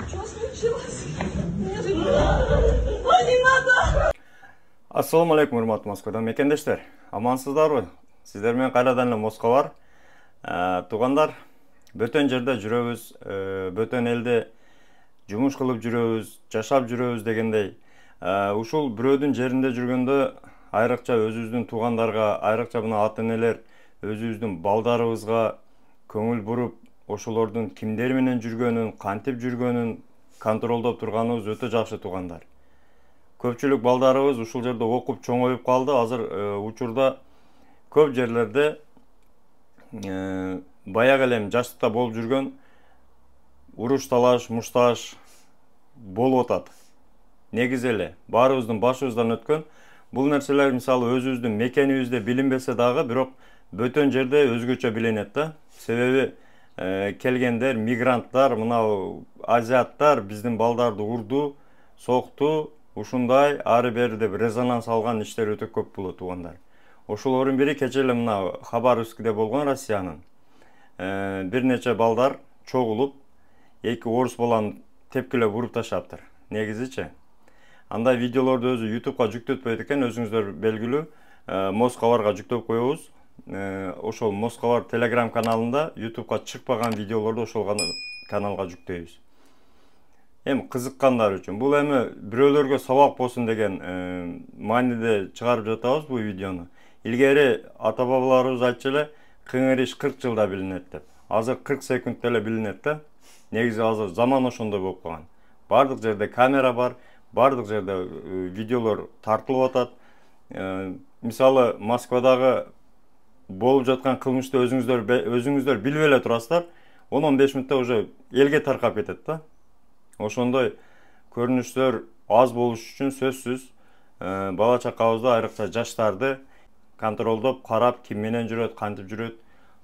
Что случилось? Ой, не надо! Assalamu alaikum hurmatly Moskvadan mekendештер. Amansızdarбы? Сиздер менен кайрадан эле Москва бар. Туугандар, бөтөн жерде жүрөбүз, бөтөн элде жумуш кылып жүрөбүз, жашап жүрөбүз дегендей. Ушул бирөөдүн жеринде жүргөндө айрыкча өзүбүздүн туугандарга, айрыкча мына ата-энелер өзүбүздүн балдарыбызга көңүл буруп, ошолордун кимдер менен жүргөнүн, кантип жүргөнүн контролдоп турганыбыз өтө жакшы туугандар. Көпчүлүк балдарыбыз ушул жерде окуп чоңоюп калды. Азыр учурда көп жерлерде баягы эле жаштыкта болуп жүргөн уруш талаш, мушташ болуп атат. Негизи эле баарыбыздын башыбыздан өткөн бул нерселер мисалы өзүбүздүн мекенибизде билинбесе дагы, бирок бөтөн жерде өзгөчө билинет да. Себеби келгендер, мигранттар, мына азиаттар биздин балдарды урду, сокту, ушундай ары бери деп резонанс алган иштер өтө көп болот туугандар. Ошолордун бири кече эле мына Хабаровскде болгон Россиянын. Бир нече балдар чогулуп, эки орус баланы тепкилеп уруп таштаптыр. Негизичи. Андай видеолорду өзү YouTube'га жүктөтпөйт экен, өзүңүздөр белгилүү. Москварга жүктөп коебуз. Ошол Москвар Telegram каналында YouTube'га чыкпаган видеолорду ошол каналга жүктөйбүз. Эми кызыккандар үчүн. Бул эми бирөөлөргө сабак болсун деген мааниде чыгарып жатабыз бул видеону. Илгери ата-бабаларыбыз айтчу эле, кыңыр иш 40 жылда билинет деп. Азыр 40 секундта эле билинет да. Негизи азыр заман ошондой болуп калган. Бардык жерде камера бар, бардык жерде видеолор тартылып атат. Мисалы Москвадагы болуп жаткан кылмышты өзүңүздөр билип эле турасыздар. 10-15 мүнөттө уже элге таркап кетет да. Ошондой көрүнүштөр аз болуш үчүн сөзсүз бала чакабызды, айрыкча жаштарды контролдоп карап, ким менен жүрөт, кантип жүрөт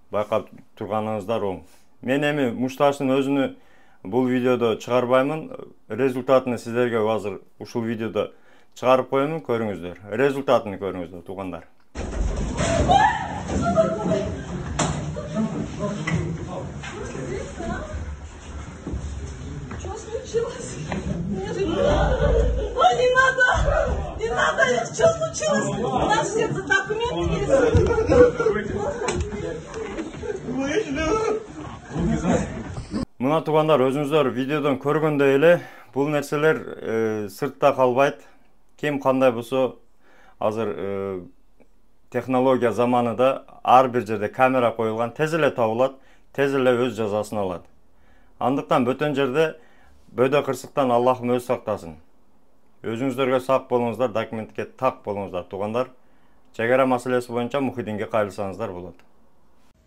байкап турганыңыздар оң. Мен эми мушташтын өзүнү бул видеодо чыгарбаймын. Результатын сиздерге азыр ушул видеодо чыгарып коемун, көрүңүздөр. Результатын көрүңүздөр туугандар. Что случилось? Ой, не надо! Не надо! Что случилось? У нас все документы есть. Мына туугандар, өзүңүздөр видеодон көргөндөй эле бул нерселер сыртта калбайт. Ким кандай болсо, азыр технология заманында ар бир жерде камера коюлган, тез эле табылат, тез эле өз жазасын алат. Андыктан бөтөн жерде бөдө кырсыктан Аллахым өз сактасын. Өзүңүздөргө сак болуңуздар, документке так болуңуздар туугандар. Чек ара маселеси боюнча Мухиддинге кайрылсаңыздар болот.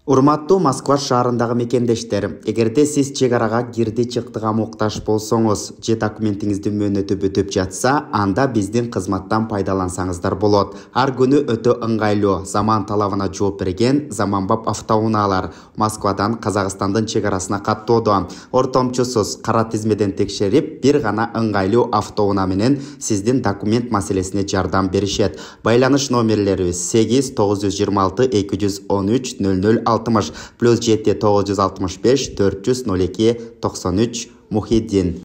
Урматтуу Москва шаарындагы мекендештер, эгерде сиз чек арага кирди чыктыга муктаж болсоңуз, же документиңиздин мөөнөтү бүтүп жатса, анда биздин кызматтан пайдалансаңыздар болот. Ар күнү өтө ыңгайлуу, заман талабына жооп берген заманбап автоунаалар Москвадан Казакстандын чек арасына каттоодо. Ортомчусуз кара тизмеден текшерип, бир гана ыңгайлуу автоунаа менен сиздин документ маселесине жардам беришет. Байланыш номерлерибиз 8 926 213 00 +7 965 402 93 Мухиддин.